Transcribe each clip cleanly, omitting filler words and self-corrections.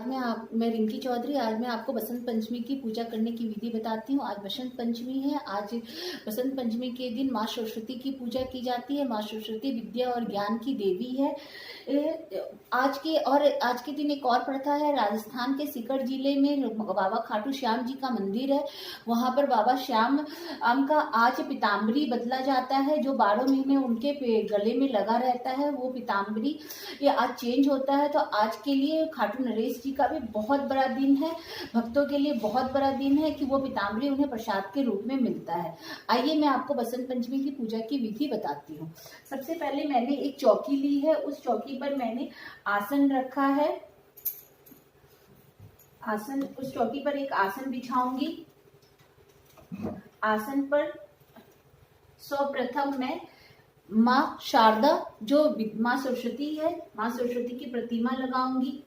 मैं रिंकी चौधरी। आज मैं आपको बसंत पंचमी की पूजा करने की विधि बताती हूँ। आज बसंत पंचमी है। आज बसंत पंचमी के दिन माँ सरस्वती की पूजा की जाती है। माँ सरस्वती विद्या और ज्ञान की देवी है। आज के दिन एक और प्रथा है। राजस्थान के सीकर जिले में बाबा खाटू श्याम जी का मंदिर है। वहाँ पर बाबा श्याम का आज पीताम्बरी बदला जाता है। जो 12 महीने उनके गले में लगा रहता है वो पीताम्बरी ये आज चेंज होता है। तो आज के लिए खाटू नरेश जी का भी बहुत बड़ा दिन है। भक्तों के लिए बहुत बड़ा दिन है कि वो पीताम्बरी उन्हें प्रसाद के रूप में मिलता है। आइए मैं आपको बसंत पंचमी की पूजा की विधि बताती हूँ। सबसे पहले मैंने एक चौकी ली है। उस चौकी पर मैंने आसन रखा है। उस चौकी पर एक आसन बिछाऊंगी। आसन पर सर्वप्रथम मैं माँ शारदा जो माँ सरस्वती है, माँ सरस्वती की प्रतिमा लगाऊंगी।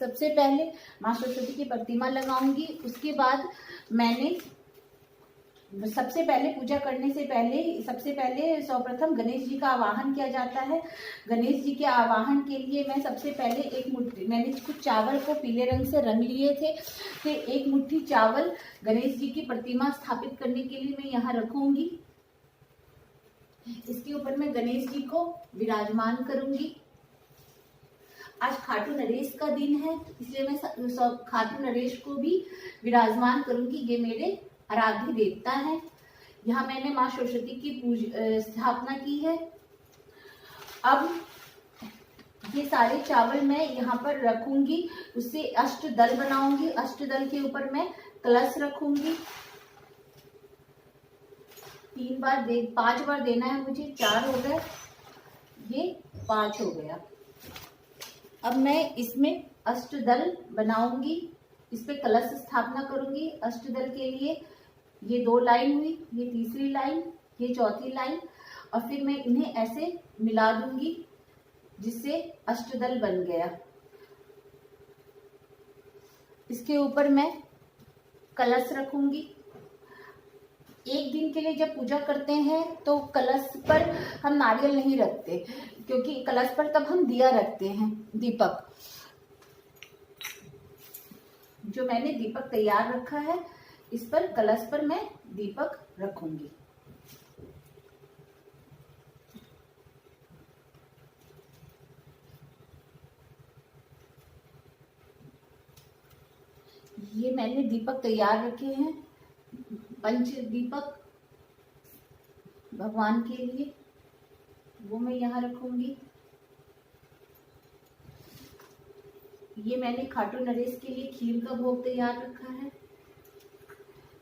सबसे पहले माँ सरस्वती की प्रतिमा लगाऊंगी। उसके बाद मैंने सबसे पहले पूजा करने से पहले सर्वप्रथम गणेश जी का आवाहन किया जाता है। गणेश जी के आवाहन के लिए मैं सबसे पहले एक मुट्ठी, मैंने कुछ चावल को पीले रंग से रंग लिए थे। फिर एक मुट्ठी चावल गणेश जी की प्रतिमा स्थापित करने के लिए मैं यहाँ रखूंगी। इसके ऊपर मैं गणेश जी को विराजमान करूंगी। आज खाटू नरेश का दिन है, इसलिए मैं खाटू नरेश को भी विराजमान करूंगी। ये मेरे आराध्य देवता है। यहाँ मैंने माँ सरस्वती की स्थापना की है। अब ये सारे चावल मैं यहाँ पर रखूंगी। उससे अष्टदल बनाऊंगी। अष्टदल के ऊपर मैं कलश रखूंगी। 5 बार देना है मुझे। 4 हो गए, ये 5 हो गया। अब मैं इसमें अष्टदल बनाऊंगी। इस पे कलश स्थापना करूंगी। अष्टदल के लिए ये 2 लाइन हुई, ये तीसरी लाइन, ये चौथी लाइन, और फिर मैं इन्हें ऐसे मिला दूंगी जिससे अष्टदल बन गया। इसके ऊपर मैं कलश रखूंगी। एक दिन के लिए जब पूजा करते हैं तो कलश पर हम नारियल नहीं रखते, क्योंकि कलश पर तब हम दिया रखते हैं, दीपक। जो मैंने दीपक तैयार रखा है, इस पर कलश पर मैं दीपक रखूंगी। ये मैंने दीपक तैयार रखे हैं, पंच दीपक भगवान के लिए, वो मैं यहाँ रखूंगी। ये मैंने खाटू नरेश के लिए खीर का भोग तैयार रखा है।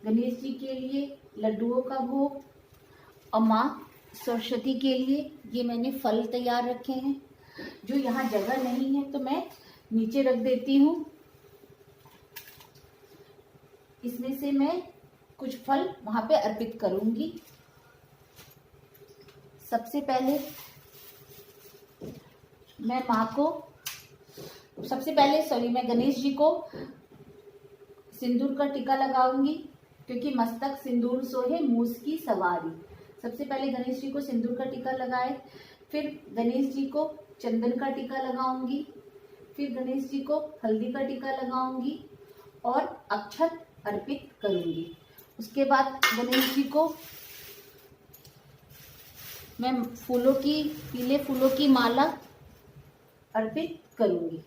गणेश जी के लिए लड्डुओं का भोग, और माँ सरस्वती के लिए ये मैंने फल तैयार रखे हैं। जो यहाँ जगह नहीं है तो मैं नीचे रख देती हूँ। इसमें से मैं कुछ फल वहां पे अर्पित करूंगी। सबसे पहले मैं गणेश जी को सिंदूर का टीका लगाऊंगी, क्योंकि मस्तक सिंदूर सोहे मूस की सवारी। सबसे पहले गणेश जी को सिंदूर का टीका लगाए, फिर गणेश जी को चंदन का टीका लगाऊंगी, फिर गणेश जी को हल्दी का टीका लगाऊंगी और अक्षत अर्पित करूंगी। उसके बाद गणेश जी को मैं पीले फूलों की माला अर्पित करूंगी।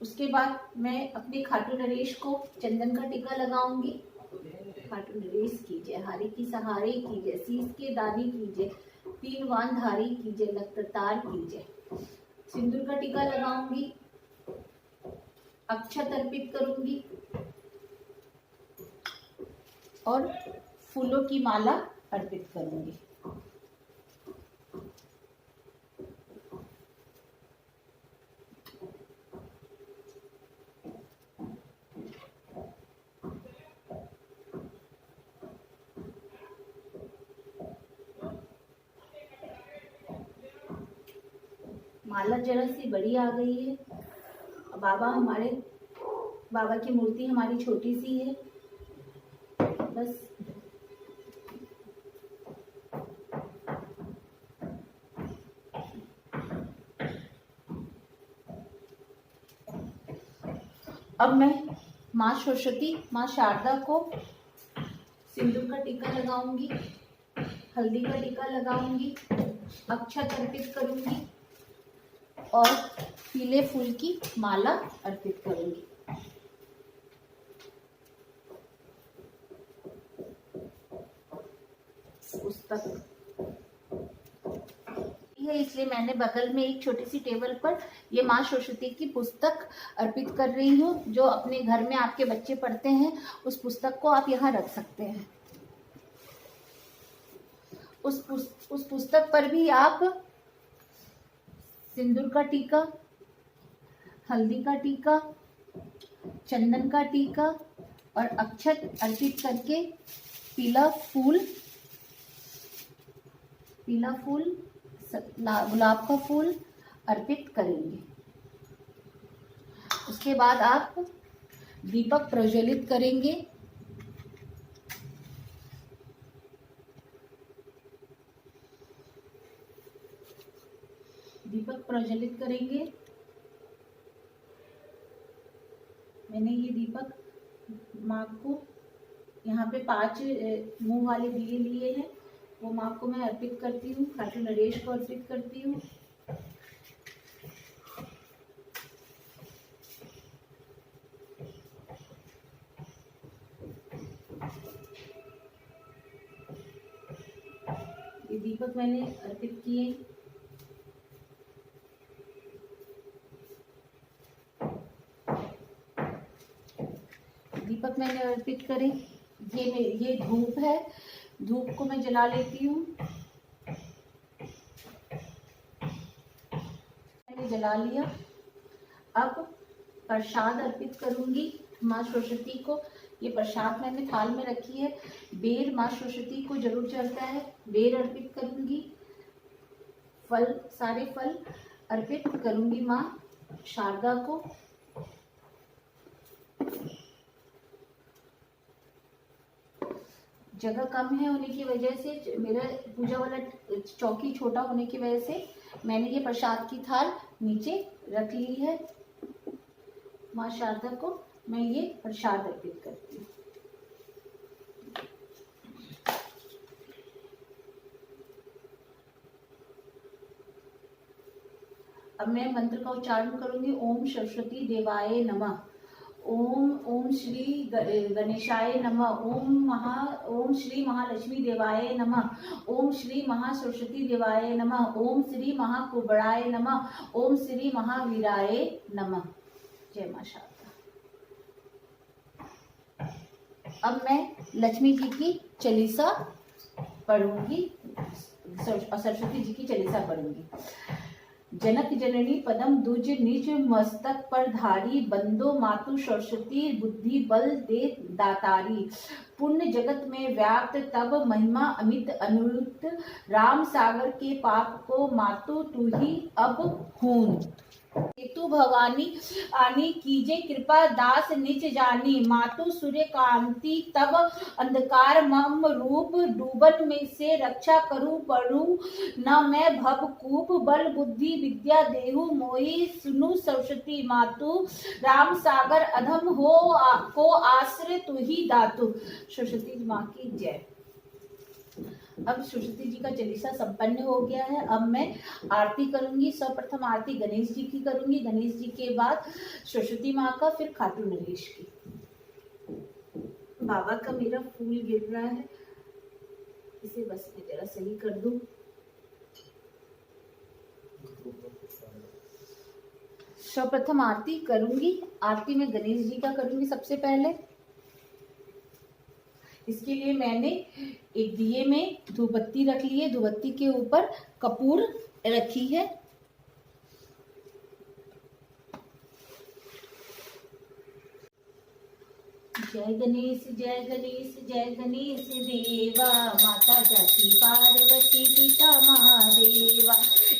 उसके बाद मैं अपने खाटू नरेश को चंदन का टीका लगाऊंगी। खाटू नरेश कीजिए, हारी की सहारे कीजिए, शीश के दानी कीजिए, 3 वान धारी कीजिए, लखतार कीजिए। सिंदूर का टीका लगाऊंगी, अक्षत अर्पित करूंगी और फूलों की माला अर्पित करूंगी। माला जरा सी बड़ी आ गई है। बाबा की मूर्ति हमारी छोटी सी है। बस अब मैं माँ सरस्वती, माँ शारदा को सिंदूर का टीका लगाऊंगी, हल्दी का टीका लगाऊंगी, अक्षत अर्पित करूंगी और पीले फूल की माला अर्पित करूंगी। पुस्तक है इसलिए मैंने बगल में एक छोटी सी टेबल पर ये माँ सरस्वती की पुस्तक अर्पित कर रही हूँ। जो अपने घर में आपके बच्चे पढ़ते हैं उस पुस्तक को आप यहाँ रख सकते हैं। उस पुस्तक पर भी आप सिंदूर का टीका, हल्दी का टीका, चंदन का टीका और अक्षत अर्पित करके पीला फूल, गुलाब का फूल अर्पित करेंगे। उसके बाद आप दीपक प्रज्वलित करेंगे। मैंने ये दीपक माँ को यहाँ पे 5 मुंह वाले दिए लिए हैं, वो माँ को मैं अर्पित करती हूँ, खाटू नरेश को अर्पित करती हूँ। ये दीपक मैंने अर्पित किए। दीपक मैंने अर्पित करे। ये धूप है, धूप को मैं जला लेती हूँ। मैंने जला लिया। अब प्रसाद अर्पित करूंगी माँ सरस्वती को। ये प्रसाद मैंने थाल में रखी है। बेर माँ सरस्वती को जरूर चढ़ता है, बेर अर्पित करूंगी। फल, सारे फल अर्पित करूंगी माँ शारदा को। जगह कम है होने की वजह से, मेरा पूजा वाला चौकी छोटा होने की वजह से मैंने ये प्रसाद की थाल नीचे रख ली है। माँ शारदा को मैं ये प्रसाद अर्पित करती हूँ। अब मैं मंत्र का उच्चारण करूंगी। ओम सरस्वती देवाय नमः। ओम श्री गणेशाय नमः। ओम श्री महालक्ष्मी देवाय नमः। ओम श्री महासरस्वती देवाय नमः। ओम श्री महाकुबड़ाय नमः। ओम श्री महावीराय नमः। जय मां शारदा। अब मैं लक्ष्मी जी की चालीसा पढ़ूंगी, सरस्वती जी की चालीसा पढ़ूंगी। जनक जननी पदम दुज निज मस्तक पर धारी, बंदो मातु सरस्वती बुद्धि बल दे दातारी। पुण्य जगत में व्याप्त तब महिमा अमित अनुत, राम सागर के पाप को मातु तू ही अब हून। हेतु भवानी आनी कीजे कृपा दास निज जानी, मातु सूर्य कांति तब अंधकार मम रूप, डूबन में से रक्षा करूं पढ़ू न मैं भव कूप, बल बुद्धि विद्या देहु मोई, सुनु सरस्वती मातु, राम सागर अधम हो को आश्रय तू ही दातु। सरस्वती माँ की जय। अब सरस्वती जी का चालीसा संपन्न हो गया है। अब मैं आरती करूंगी। सर्वप्रथम आरती गणेश जी की करूंगी, गणेश जी के बाद सरस्वती माँ का, फिर खाटू नरेश की। बाबा का मेरा फूल गिर रहा है, इसे बस मैं जरा सही कर दूं। सर्वप्रथम आरती करूंगी। आरती में गणेश जी का करूंगी सबसे पहले। इसके लिए मैंने एक दिए में धूपबत्ती रख ली है, धूपबत्ती के ऊपर कपूर रखी है। जय गणेश जय गणेश जय गणेश देवा, माता जाकी पार्वती पिता महादेवा।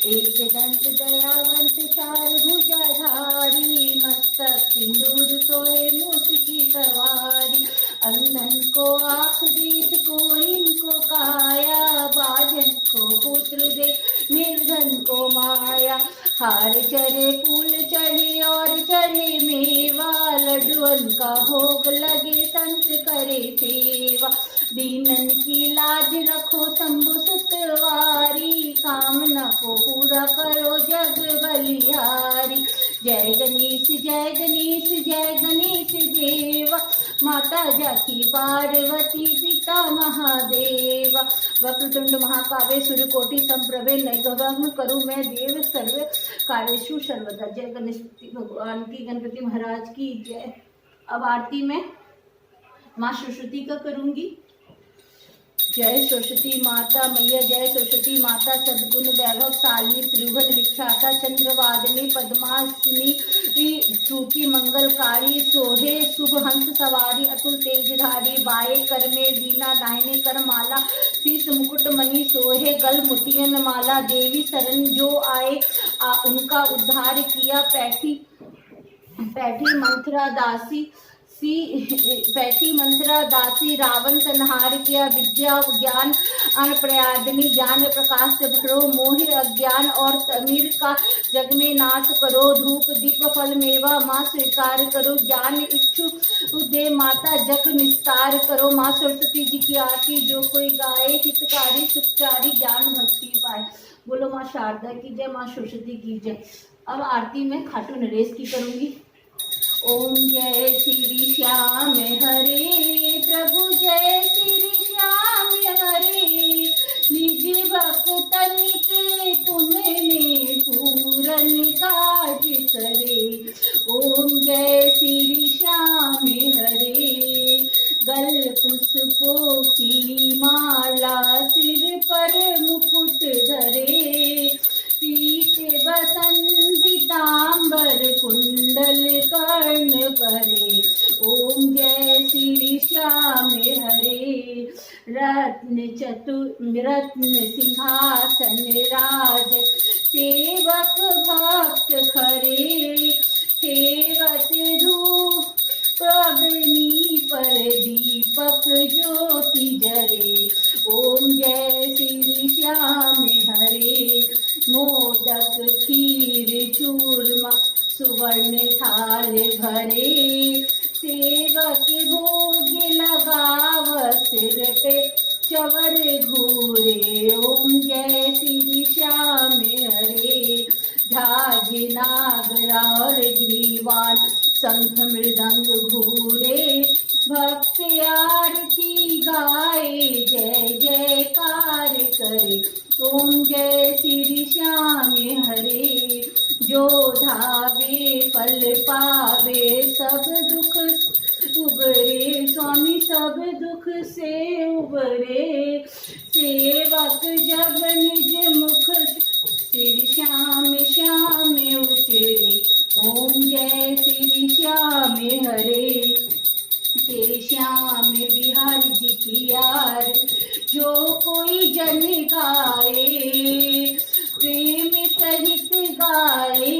एक दंत दयावंत चार भुजाधारी, मस्तक सिंदूर सोहे मूस की सवारी। अंधन को आँख दीत को इनको काया, बाजन को पुत्र दे निर्धन को माया। हार चढ़े फूल चढ़े और चढ़े मेवा, लड्डुअन का भोग लगे संत करे सेवा। दीनन की लाज रखो शंभु सुतवारी, कामना को पूरा करो जग बलिहारी। जय गणेश जय गणेश जय गणेश देवा, माता जाकी पार्वती पिता महादेवा। वक्रतुंड महाकाव्य सूर्यकोटि समप्रभे निर्विघ्नं करो मैं देव सर्व कार्येषु सर्वदा। जय गणेश भगवान की, गणपति महाराज की जय। अब आरती में माँ सरस्वती का करूंगी। जय सरस्वती माता मैया, जय सरस्वती माता सद्गुण वैभव शालिनी, त्रिभुवन विख्याता चंद्रवादिनी पद्मासिनी, श्रुति मंगलकारी, सोहे शुभ हंस सवारी, अतुल तेजधारी। बाएं कर में वीणा दाहिने कर माला, शीश मुकुट मणि सोहे गल मुटियन माला। देवी शरण जो आए उनका उद्धार किया, पैठी मंत्रा दासी रावण संहार किया। विद्या ज्ञान प्रयादिनी, ज्ञान प्रकाश से भरो मोहि अज्ञान, और तमीर का जग में नाश करो। धूप दीप फल मेवा माँ स्वीकार करो, ज्ञान इच्छु दे माता जग निस्तार करो। माँ सरस्वती जी की आरती जो कोई गाए, हितकारी सुखचारी ज्ञान भक्ति पाए। बोलो माँ शारदा की जय, माँ सरस्वती की जय। अब आरती में खाटू नरेश की करूंगी। ओम जय श्री श्याम हरे प्रभु, जय श्री श्याम हरे। निज भक्तन के तुमने पूरन काज करे। ओम जय श्री श्याम हरे। गल पुष्पों की माला, सिर पर मुकुट धरे। पीते बसंत पीतांबर कुंडल कर्ण करे। ओम जय श्री श्याम हरे। रत्न सिंहासन राज, सेवक भक्त खरे। सेवत धूप अग्नि पर दीपक ज्योति जरे। ओम जय श्री श्याम हरे। मोदक खीर चूरमा सुवर्ण थाल भरे। सेवक भोग लगाव सिर पे चवर घूरे। ओम जय श्री श्याम हरे। झाज नागरा और ग्रीवाल, शंख मृदंग घूरे। भक्त आरती गाए, जय जयकार करे। ओम जय श्री श्याम हरे। जो धावे फल पावे, सब दुख उबरे। स्वामी सब दुख से उबरे। सेवक जब निज मुख श्री श्याम श्याम उतरे। ओम जय श्री श्याम हरे। तेरे श्याम बिहारी जी की यार, जो कोई जन गाए। प्रेम सहित गाए,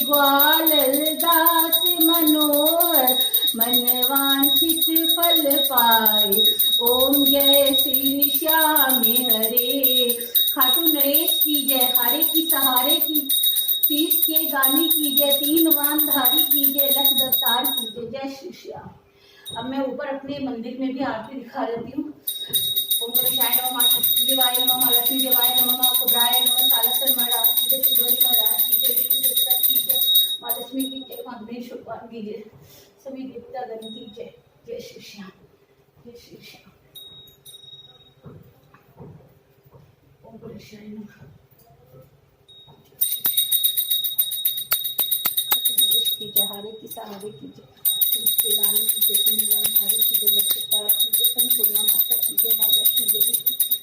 ग्वाल दास मनोहर, मन वांछित फल पाए। ओम जय श्री श्याम हरे। खाटू नरेश की जय। हारे की सहारे की, तीस के गाने की जय। तीन वान धारी की जय। लख दस्तार की जय। जय श्री श्याम। अब मैं ऊपर अपने मंदिर में भी आरती दिखा देती हूँ। ओम गणेशाय नमः, माँ शक्ति देवाय नमः, माँ लक्ष्मी देवाय नमः, माँ कुबराय नमः, सालसर महाराज की जय, सिद्धवती महाराज की जय, विष्णु देवता की जय, माँ लक्ष्मी की जय, माँ गणेश भगवान की जय, सभी देवता गण की जय। जय श्री श्याम, जय श्री श्याम। ओम गणेशाय नमः। हारे की सहारे की जय। गाने की जय। सिंगार हारे की जय। लक्ष्मीता की जय। अन्नपूर्णा माता की जय। माँ वैष्णो देवी की जय।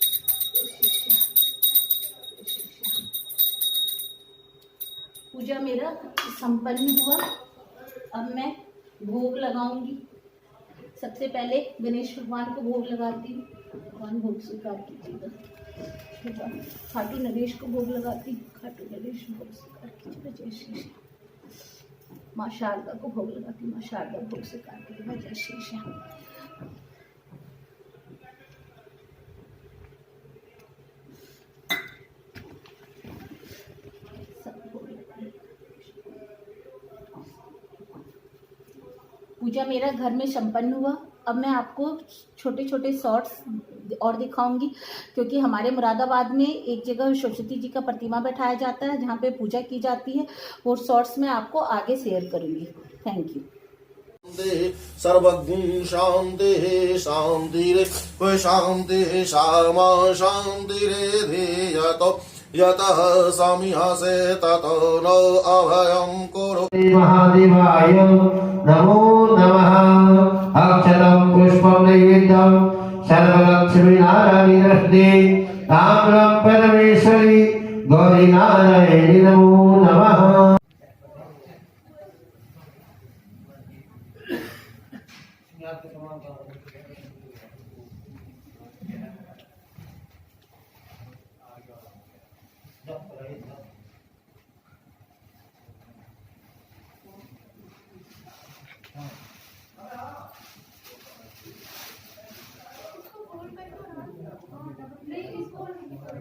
पूजा मेरा संपन्न हुआ। अब मैं भोग लगाऊंगी। सबसे पहले गणेश भगवान को भोग लगाती हूँ। भगवान भोग स्वीकार कीजिएगा। खाटू नरेश को भोग लगाती हूँ। खाटू नरेश भोग स्वीकार कीजिएगा। जय श्री श्याम। माँ शारदा को भोग लगाती हूँ। माँ शारदा भोग स्वीकार कीजिएगा। जय श्री श्याम। पूजा मेरा घर में संपन्न हुआ। अब मैं आपको छोटे छोटे शॉर्ट्स और दिखाऊंगी, क्योंकि हमारे मुरादाबाद में एक जगह सरस्वती जी का प्रतिमा बैठाया जाता है जहाँ पे पूजा की जाती है। वो शॉर्ट्स मैं आपको आगे शेयर करूंगी। Thank you. सर्वगुण शांति शांतिरे शांति श्यामा शांतिरे ध्येयतो यतः समिहसे ततो नो अभयं कुरु। महादेवाय नमो नमः। अक्षतं पुष्पं नैवेद्यं सर्वलक्ष्मी नारायणस्ते ताम्रं परमेश्वरी गौरी नारायणी नमो नमः। हाँ।